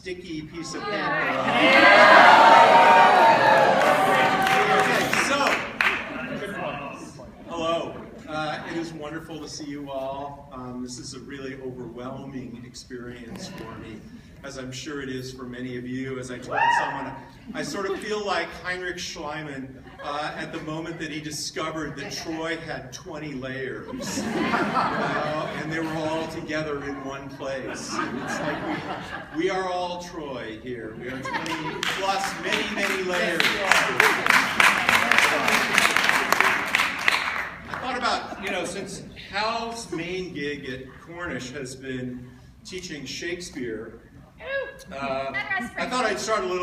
sticky piece of paper. Okay, so, hello. It is wonderful to see you all. This is a really overwhelming experience for me, as I'm sure it is for many of you. As I told someone, I sort of feel like Heinrich Schliemann at the moment that he discovered that Troy had 20 layers, and they were all together in one place. And it's like we are all Troy here. We are 20 plus many, many layers. I thought about, since Hal's main gig at Cornish has been teaching Shakespeare, I thought I'd start with a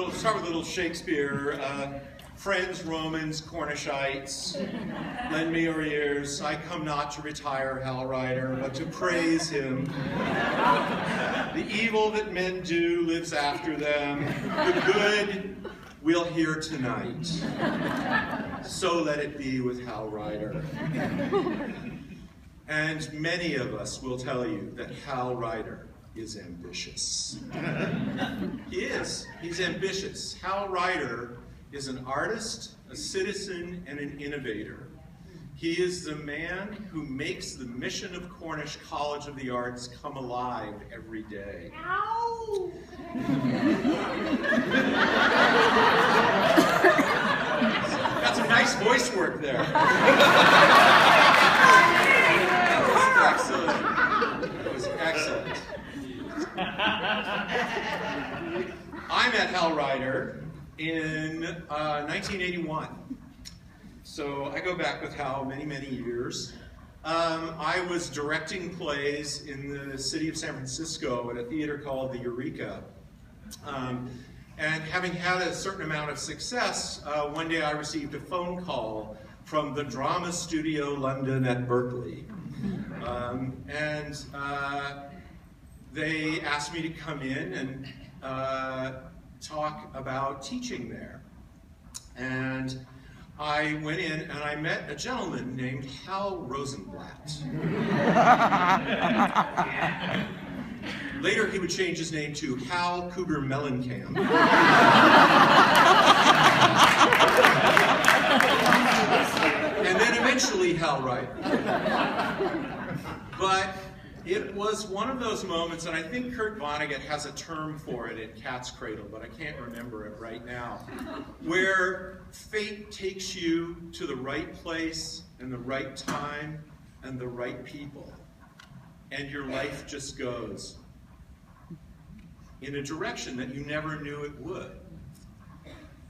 little Shakespeare. Friends, Romans, Cornishites, lend me your ears. I come not to retire, Hal Ryder, but to praise him. The evil that men do lives after them. The good we'll hear tonight. So let it be with Hal Ryder. And many of us will tell you that Hal Ryder is ambitious. He is. He's ambitious. Hal Ryder is an artist, a citizen, and an innovator. He is the man who makes the mission of Cornish College of the Arts come alive every day. Ow! Got some nice voice work there. Excellent. That was excellent. I met Hal Ryder in 1981. So I go back with Hal many, many years. I was directing plays in the city of San Francisco at a theater called the Eureka. And having had a certain amount of success, one day I received a phone call from the Drama Studio London at Berkeley. They asked me to come in and talk about teaching there. And I went in and I met a gentleman named Hal Rosenblatt. Later he would change his name to Hal Cougar Mellencamp. And then eventually Hal Ryder. But it was one of those moments, and I think Kurt Vonnegut has a term for it in Cat's Cradle, but I can't remember it right now, where fate takes you to the right place and the right time and the right people, and your life just goes in a direction that you never knew it would.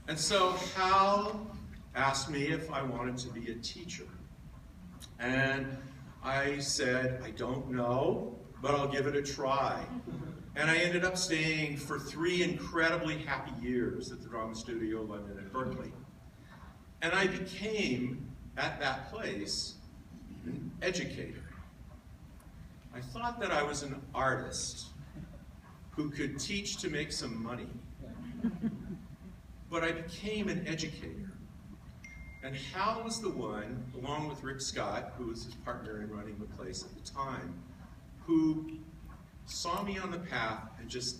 And so Hal asked me if I wanted to be a teacher. And I said, I don't know, but I'll give it a try. And I ended up staying for 3 incredibly happy years at the Drama Studio London at Berkeley. And I became, at that place, an educator. I thought that I was an artist who could teach to make some money. But I became an educator. And Hal was the one, along with Rick Scott, who was his partner in running the place at the time, who saw me on the path and just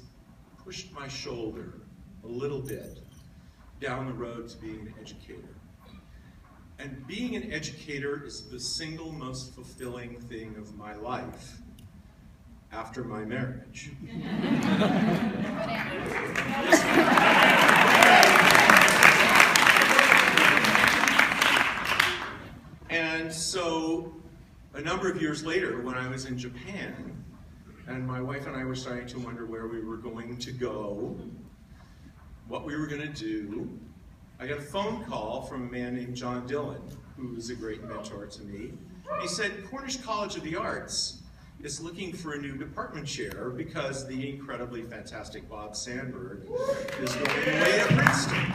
pushed my shoulder a little bit down the road to being an educator. And being an educator is the single most fulfilling thing of my life after my marriage. And so, a number of years later, when I was in Japan, and my wife and I were starting to wonder where we were going to go, what we were going to do, I got a phone call from a man named John Dillon, who was a great mentor to me. He said, Cornish College of the Arts is looking for a new department chair because the incredibly fantastic Bob Sandberg is going away to Princeton.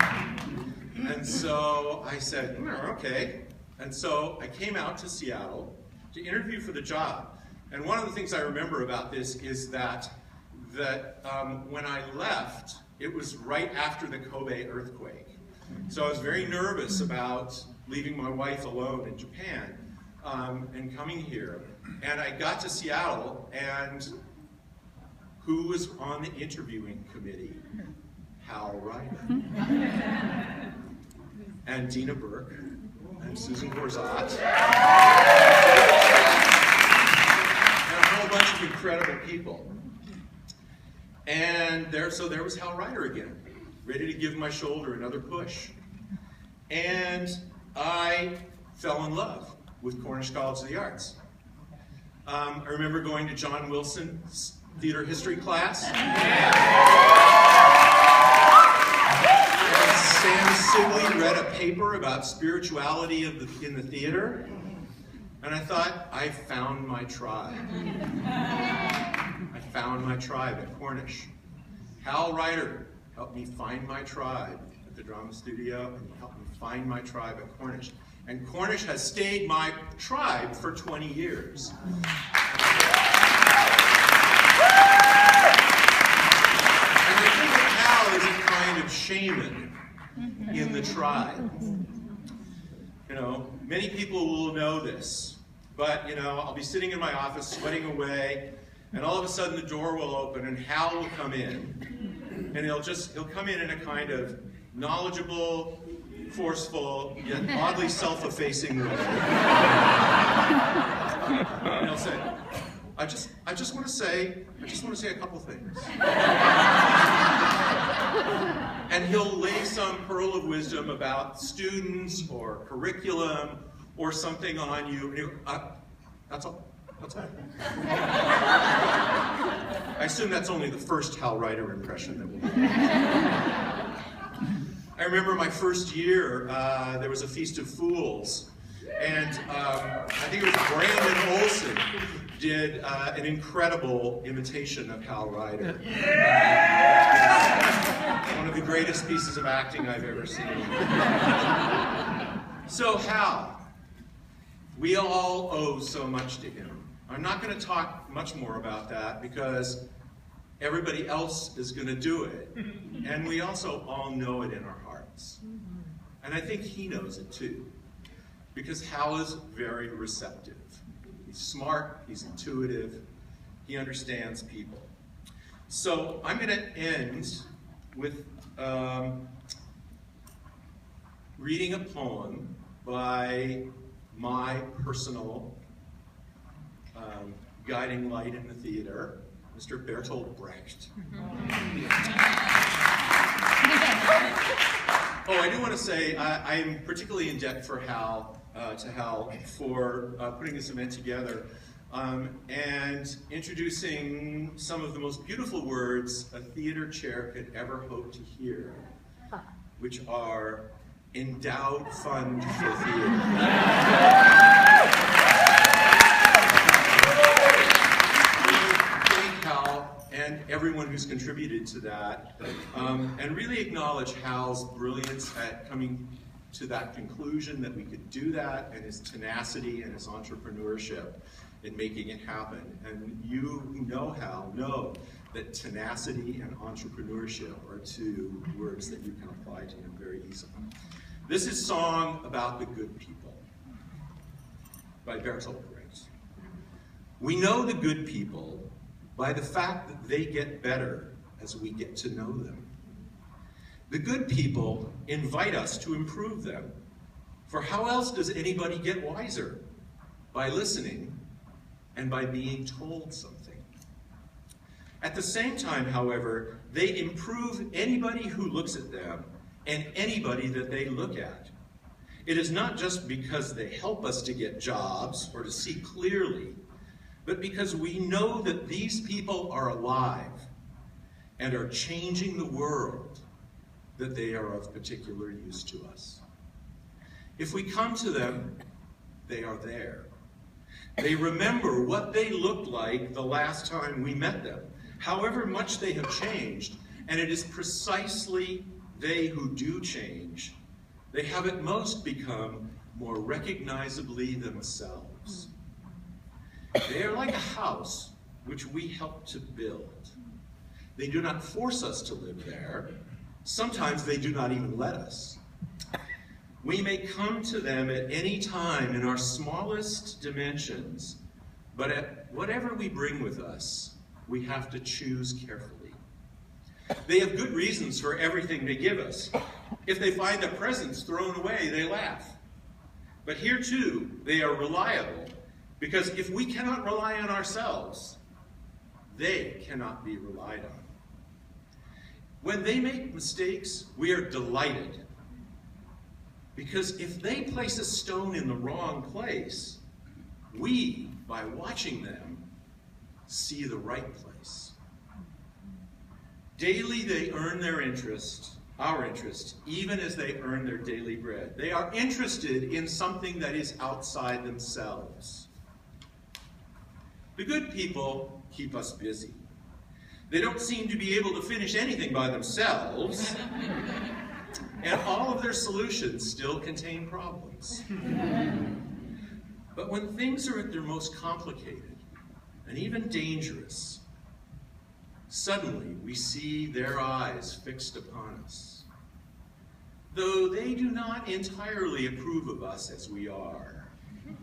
And so I said, okay. And so I came out to Seattle to interview for the job. And one of the things I remember about this is that when I left, it was right after the Kobe earthquake. So I was very nervous about leaving my wife alone in Japan and coming here. And I got to Seattle, and who was on the interviewing committee? Hal Ryder. And Dina Burke, and Susan Corzat, and a whole bunch of incredible people. And so there was Hal Ryder again, ready to give my shoulder another push. And I fell in love with Cornish College of the Arts. I remember going to John Wilson's theater history class. And Sam Sibley read a paper about spirituality in the theater. And I thought, I found my tribe. I found my tribe at Cornish. Hal Ryder helped me find my tribe at the drama studio, and he helped me find my tribe at Cornish. And Cornish has stayed my tribe for 20 years. And I think that Hal is a kind of shaman in the tribe. You know, many people will know this, but, you know, I'll be sitting in my office sweating away, and all of a sudden the door will open and Hal will come in, and he'll come in a kind of knowledgeable, forceful, yet oddly self-effacing way. And he'll say, I just want to say a couple things. And he'll lay some pearl of wisdom about students or curriculum or something on you. And that's all. That's all. I assume that's only the first Hal Ryder impression that we'll do. I remember my first year, there was a Feast of Fools, and I think it was Brandon Olson did an incredible imitation of Hal Ryder. One of the greatest pieces of acting I've ever seen. So Hal, we all owe so much to him. I'm not going to talk much more about that because everybody else is going to do it. And we also all know it in our hearts. And I think he knows it too. Because Hal is very receptive. He's smart, he's intuitive, he understands people. So I'm going to end with reading a poem by my personal guiding light in the theater, Mr. Bertolt Brecht. Oh, I do want to say I'm particularly in debt for Hal, to Hal for putting this event together and introducing some of the most beautiful words a theater chair could ever hope to hear, which are endowed fund for theater. And everyone who's contributed to that, and really acknowledge Hal's brilliance at coming to that conclusion that we could do that, and his tenacity and his entrepreneurship in making it happen. And you who know Hal know that tenacity and entrepreneurship are two words that you can apply to him very easily. This is Song About the Good People by Bertolt Brecht. We know the good people by the fact that they get better as we get to know them. The good people invite us to improve them, for how else does anybody get wiser? By listening and by being told something. At the same time, however, they improve anybody who looks at them and anybody that they look at. It is not just because they help us to get jobs or to see clearly, but because we know that these people are alive and are changing the world, that they are of particular use to us. If we come to them, they are there. They remember what they looked like the last time we met them, however much they have changed, and it is precisely they who do change. They have at most become more recognizably themselves. They are like a house which we help to build. They do not force us to live there. Sometimes they do not even let us. We may come to them at any time in our smallest dimensions, but at whatever we bring with us, we have to choose carefully. They have good reasons for everything they give us. If they find the presents thrown away, they laugh. But here too, they are reliable, because if we cannot rely on ourselves, they cannot be relied on. When they make mistakes, we are delighted, because if they place a stone in the wrong place, we, by watching them, see the right place. Daily they earn their interest, our interest, even as they earn their daily bread. They are interested in something that is outside themselves. The good people keep us busy. They don't seem to be able to finish anything by themselves, and all of their solutions still contain problems. But when things are at their most complicated and even dangerous, suddenly we see their eyes fixed upon us. Though they do not entirely approve of us as we are,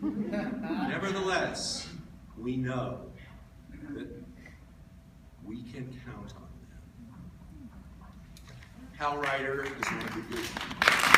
nevertheless, we know that we can count on them. Hal Ryder is one of the good people.